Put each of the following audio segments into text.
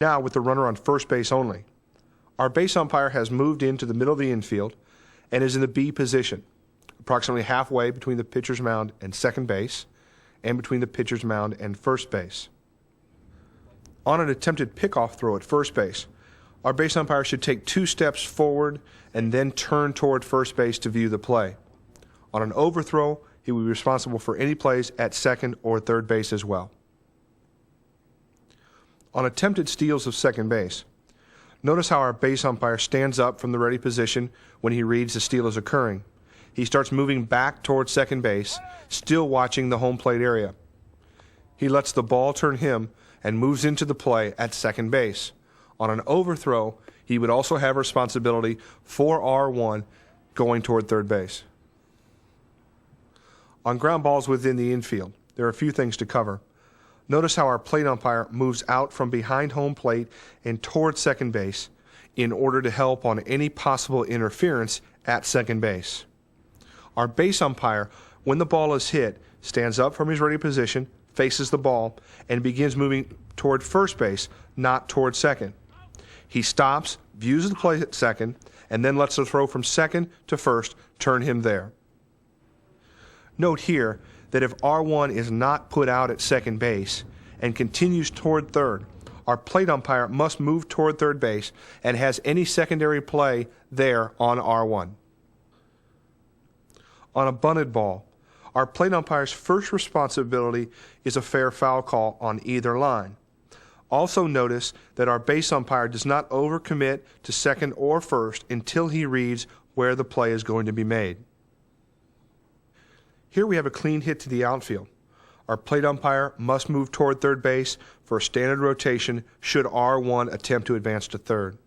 Now with the runner on first base only. Our base umpire has moved into the middle of the infield and is in the B position, approximately halfway between the pitcher's mound and second base and between the pitcher's mound and first base. On an attempted pickoff throw at first base, our base umpire should take 2 steps forward and then turn toward first base to view the play. On an overthrow, he will be responsible for any plays at second or third base as well. On attempted steals of second base, notice how our base umpire stands up from the ready position when he reads the steal is occurring. He starts moving back towards second base, still watching the home plate area. He lets the ball turn him and moves into the play at second base. On an overthrow, he would also have responsibility for R1 going toward third base. On ground balls within the infield, there are a few things to cover. Notice how our plate umpire moves out from behind home plate and toward second base in order to help on any possible interference at second base. Our base umpire, when the ball is hit, stands up from his ready position, faces the ball, and begins moving toward first base, not toward second. He stops, views the play at second, and then lets the throw from second to first turn him there. Note here that if R1 is not put out at second base and continues toward third, our plate umpire must move toward third base and has any secondary play there on R1. On a bunted ball, our plate umpire's first responsibility is a fair foul call on either line. Also notice that our base umpire does not overcommit to second or first until he reads where the play is going to be made. Here we have a clean hit to the outfield. Our plate umpire must move toward third base for a standard rotation should R1 attempt to advance to third.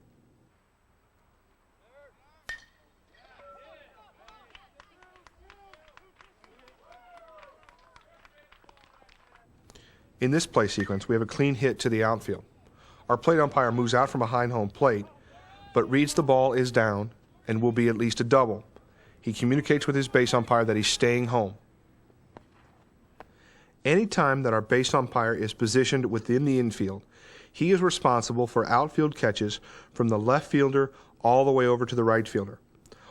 In this play sequence, we have a clean hit to the outfield. Our plate umpire moves out from behind home plate, but reads the ball is down and will be at least a double. He communicates with his base umpire that he's staying home. Anytime that our base umpire is positioned within the infield, he is responsible for outfield catches from the left fielder all the way over to the right fielder.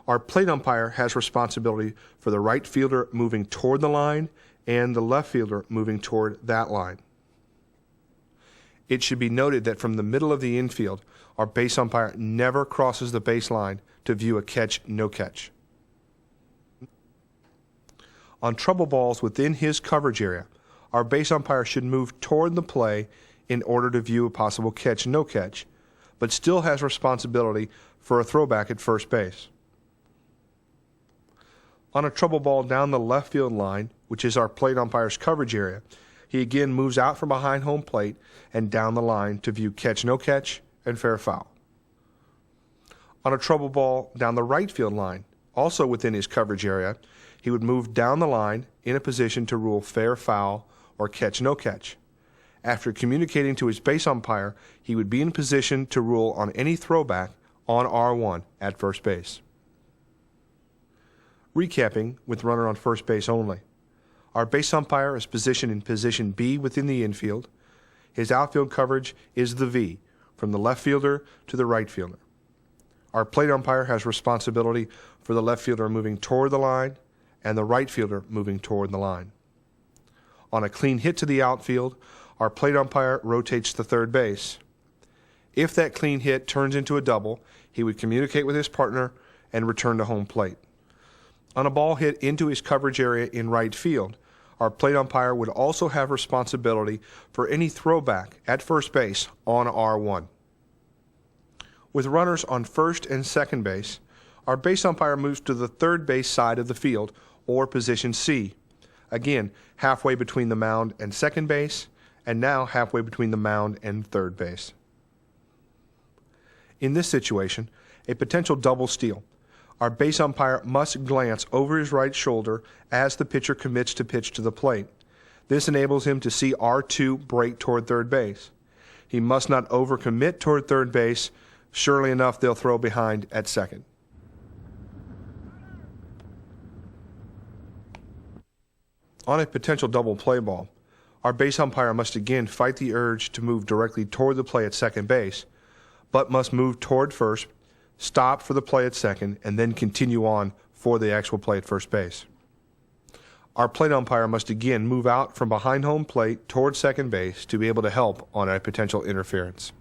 Our plate umpire has responsibility for the right fielder moving toward the line and the left fielder moving toward that line. It should be noted that from the middle of the infield, our base umpire never crosses the baseline to view a catch, no catch. On trouble balls within his coverage area, our base umpire should move toward the play in order to view a possible catch, no catch, but still has responsibility for a throwback at first base. On a trouble ball down the left field line, which is our plate umpire's coverage area, he again moves out from behind home plate and down the line to view catch, no catch, and fair foul. On a trouble ball down the right field line, also within his coverage area, he would move down the line in a position to rule fair foul or catch, no catch. After communicating to his base umpire, he would be in position to rule on any throwback on R1 at first base. Recapping with runner on first base only. Our base umpire is positioned in position B within the infield. His outfield coverage is the V, from the left fielder to the right fielder. Our plate umpire has responsibility for the left fielder moving toward the line and the right fielder moving toward the line. On a clean hit to the outfield, our plate umpire rotates to third base. If that clean hit turns into a double, he would communicate with his partner and return to home plate. On a ball hit into his coverage area in right field, our plate umpire would also have responsibility for any throwback at first base on R1. With runners on first and second base, our base umpire moves to the third base side of the field, or position C. Again, halfway between the mound and second base, and now halfway between the mound and third base. In this situation, a potential double steal, our base umpire must glance over his right shoulder as the pitcher commits to pitch to the plate. This enables him to see R2 break toward third base. He must not overcommit toward third base. Surely enough, they'll throw behind at second. On a potential double play ball, Our base umpire must again fight the urge to move directly toward the play at second base, but must move toward first, stop for the play at second, and then continue on for the actual play at first base. Our plate umpire must again move out from behind home plate toward second base to be able to help on a potential interference.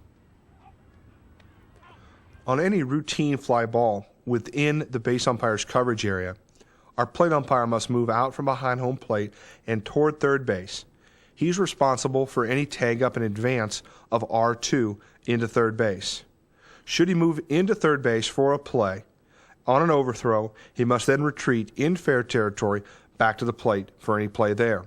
On any routine fly ball within the base umpire's coverage area, our plate umpire must move out from behind home plate and toward third base. He's responsible for any tag up in advance of R2 into third base. Should he move into third base for a play on an overthrow, he must then retreat in fair territory back to the plate for any play there.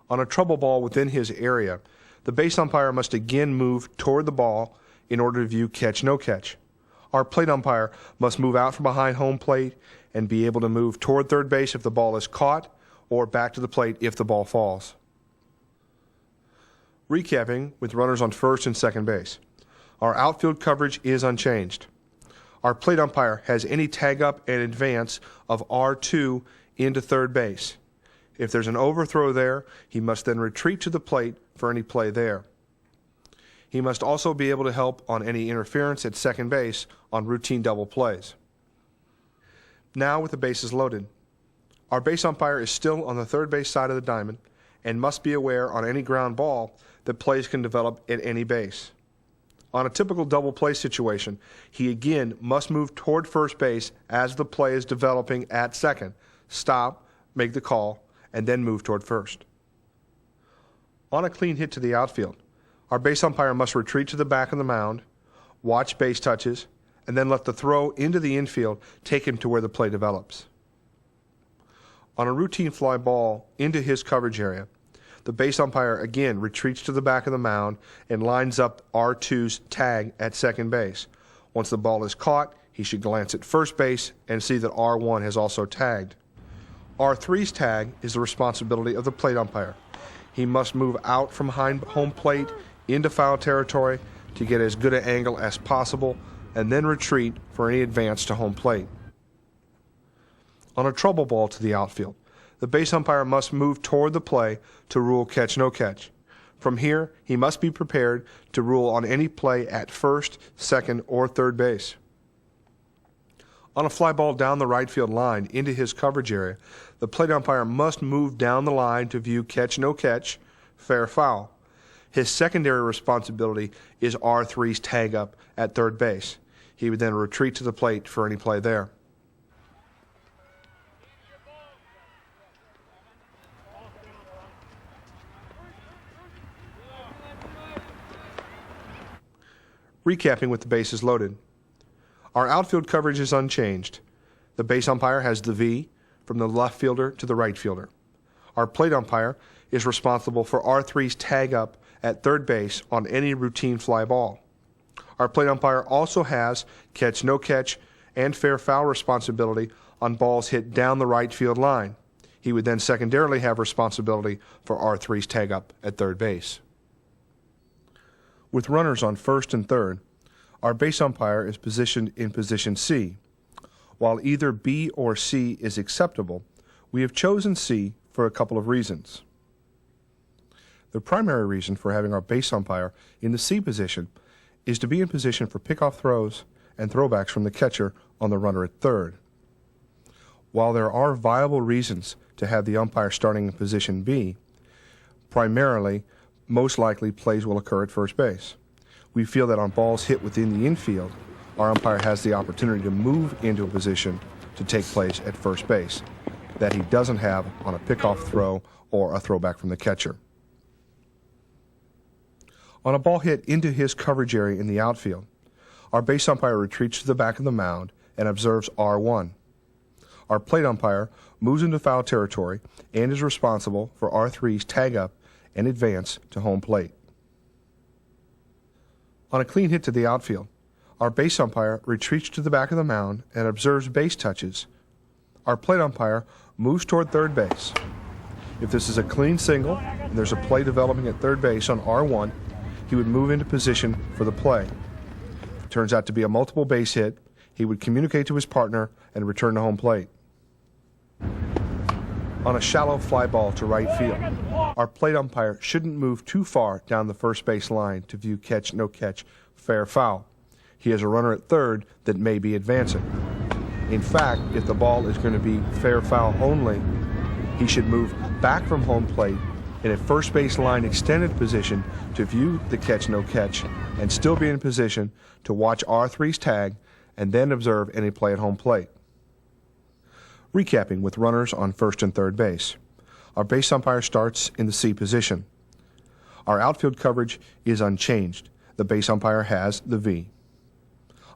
On a trouble ball within his area, the base umpire must again move toward the ball in order to view catch, no catch. Our plate umpire must move out from behind home plate and be able to move toward third base if the ball is caught or back to the plate if the ball falls. Recapping with runners on first and second base. Our outfield coverage is unchanged. Our plate umpire has any tag up and advance of R2 into third base. If there's an overthrow there, he must then retreat to the plate for any play there. He must also be able to help on any interference at second base on routine double plays. Now with the bases loaded, our base umpire is still on the third base side of the diamond and must be aware on any ground ball that plays can develop at any base. On a typical double play situation, he again must move toward first base as the play is developing at second, stop, make the call, and then move toward first. On a clean hit to the outfield, our base umpire must retreat to the back of the mound, watch base touches, and then let the throw into the infield take him to where the play develops. On a routine fly ball into his coverage area, the base umpire again retreats to the back of the mound and lines up R2's tag at second base. Once the ball is caught, he should glance at first base and see that R1 has also tagged. R3's tag is the responsibility of the plate umpire. He must move out from behind home plate into foul territory to get as good an angle as possible and then retreat for any advance to home plate. On a trouble ball to the outfield, the base umpire must move toward the play to rule catch, no catch. From here, he must be prepared to rule on any play at first, second, or third base. On a fly ball down the right field line into his coverage area, the plate umpire must move down the line to view catch, no catch, fair, foul. His secondary responsibility is R3's tag up at third base. He would then retreat to the plate for any play there. Recapping with the bases loaded. Our outfield coverage is unchanged. The base umpire has the V from the left fielder to the right fielder. Our plate umpire is responsible for R3's tag up at third base on any routine fly ball. Our plate umpire also has catch, no catch, and fair foul responsibility on balls hit down the right field line. He would then secondarily have responsibility for R3's tag up at third base. With runners on first and third, our base umpire is positioned in position C. While either B or C is acceptable, we have chosen C for a couple of reasons. The primary reason for having our base umpire in the C position is to be in position for pickoff throws and throwbacks from the catcher on the runner at third. While there are viable reasons to have the umpire starting in position B, primarily, most likely plays will occur at first base. We feel that on balls hit within the infield, our umpire has the opportunity to move into a position to take place at first base that he doesn't have on a pickoff throw or a throwback from the catcher. On a ball hit into his coverage area in the outfield, our base umpire retreats to the back of the mound and observes R1. Our plate umpire moves into foul territory and is responsible for R3's tag up and advance to home plate. On a clean hit to the outfield, our base umpire retreats to the back of the mound and observes base touches. Our plate umpire moves toward third base. If this is a clean single and there's a play developing at third base on R1, he would move into position for the play. If it turns out to be a multiple base hit, he would communicate to his partner and return to home plate. On a shallow fly ball to right field, our plate umpire shouldn't move too far down the first base line to view catch, no catch, fair, foul. He has a runner at third that may be advancing. In fact, if the ball is going to be fair, foul only, he should move back from home plate in a first base line extended position to view the catch, no catch, and still be in position to watch R3's tag and then observe any play at home plate. Recapping with runners on first and third base. Our base umpire starts in the C position. Our outfield coverage is unchanged. The base umpire has the V.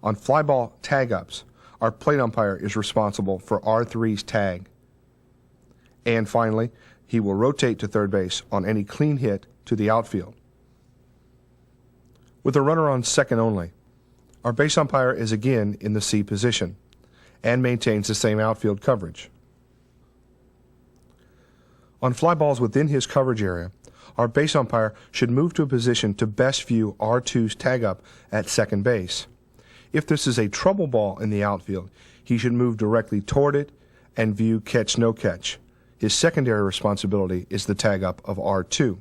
On fly ball tag-ups, our plate umpire is responsible for R3's tag. And finally, he will rotate to third base on any clean hit to the outfield. With a runner on second only, our base umpire is again in the C position and maintains the same outfield coverage. On fly balls within his coverage area, our base umpire should move to a position to best view R2's tag up at second base. If this is a trouble ball in the outfield, he should move directly toward it and view catch, no catch. His secondary responsibility is the tag up of R2.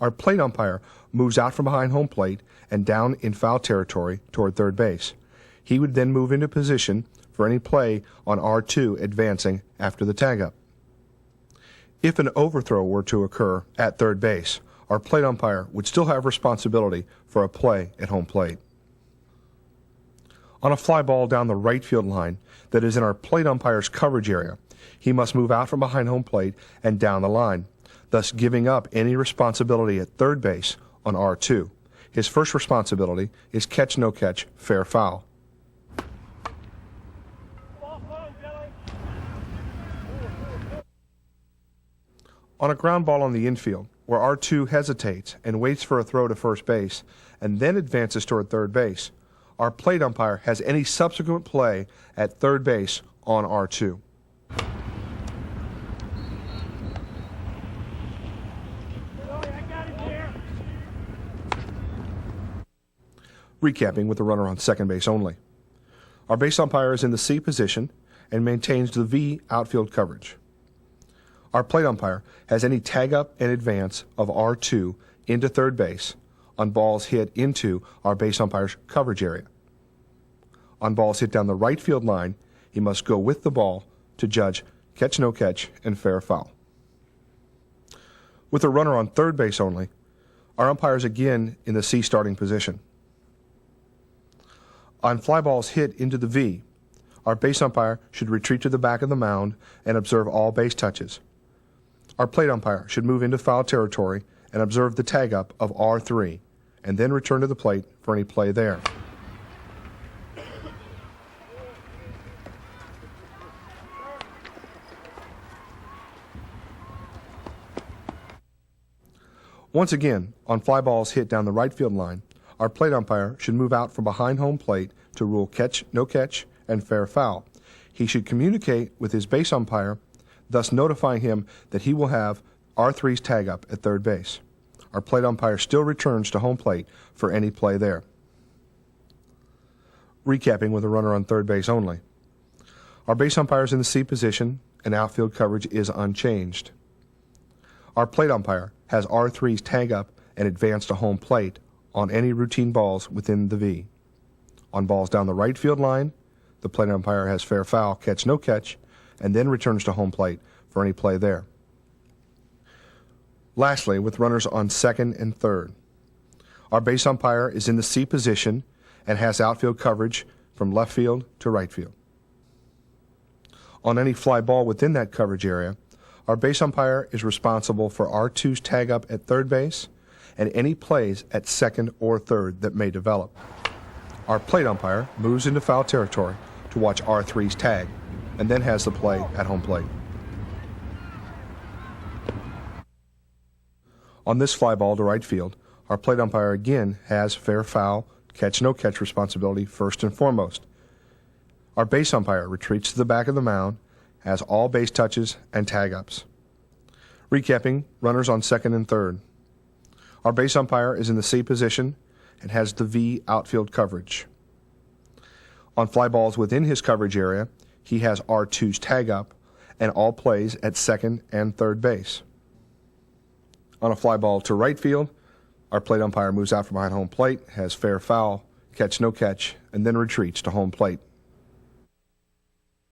Our plate umpire moves out from behind home plate and down in foul territory toward third base. He would then move into position for any play on R2 advancing after the tag up. If an overthrow were to occur at third base, our plate umpire would still have responsibility for a play at home plate. On a fly ball down the right field line that is in our plate umpire's coverage area, he must move out from behind home plate and down the line, thus giving up any responsibility at third base on R2. His first responsibility is catch, no catch, fair, foul. On a ground ball on the infield, where R2 hesitates and waits for a throw to first base and then advances toward third base, our plate umpire has any subsequent play at third base on R2. Recapping with the runner on second base only. Our base umpire is in the C position and maintains the V outfield coverage. Our plate umpire has any tag up and advance of R2 into third base on balls hit into our base umpire's coverage area. On balls hit down the right field line, he must go with the ball to judge catch, no catch, and fair, foul. With a runner on third base only, our umpire is again in the C starting position. On fly balls hit into the V, our base umpire should retreat to the back of the mound and observe all base touches. Our plate umpire should move into foul territory and observe the tag up of R3 and then return to the plate for any play there. Once again, on fly balls hit down the right field line, our plate umpire should move out from behind home plate to rule catch, no catch, and fair, foul. He should communicate with his base umpire, thus notifying him that he will have R3's tag up at third base. Our plate umpire still returns to home plate for any play there. Recapping with a runner on third base only. Our base umpire is in the C position and outfield coverage is unchanged. Our plate umpire has R3's tag up and advance to home plate on any routine balls within the V. On balls down the right field line, the plate umpire has fair, foul, catch, no catch, and then returns to home plate for any play there. Lastly, with runners on second and third, our base umpire is in the C position and has outfield coverage from left field to right field. On any fly ball within that coverage area, our base umpire is responsible for R2's tag up at third base and any plays at second or third that may develop. Our plate umpire moves into foul territory to watch R3's tag and then has the play at home plate. On this fly ball to right field, our plate umpire again has fair, foul, catch, no catch responsibility first and foremost. Our base umpire retreats to the back of the mound, has all base touches and tag ups. Recapping, runners on second and third. Our base umpire is in the C position and has the V outfield coverage. On fly balls within his coverage area, he has R2's tag up and all plays at second and third base. On a fly ball to right field, our plate umpire moves out from behind home plate, has fair foul, catch no catch, and then retreats to home plate.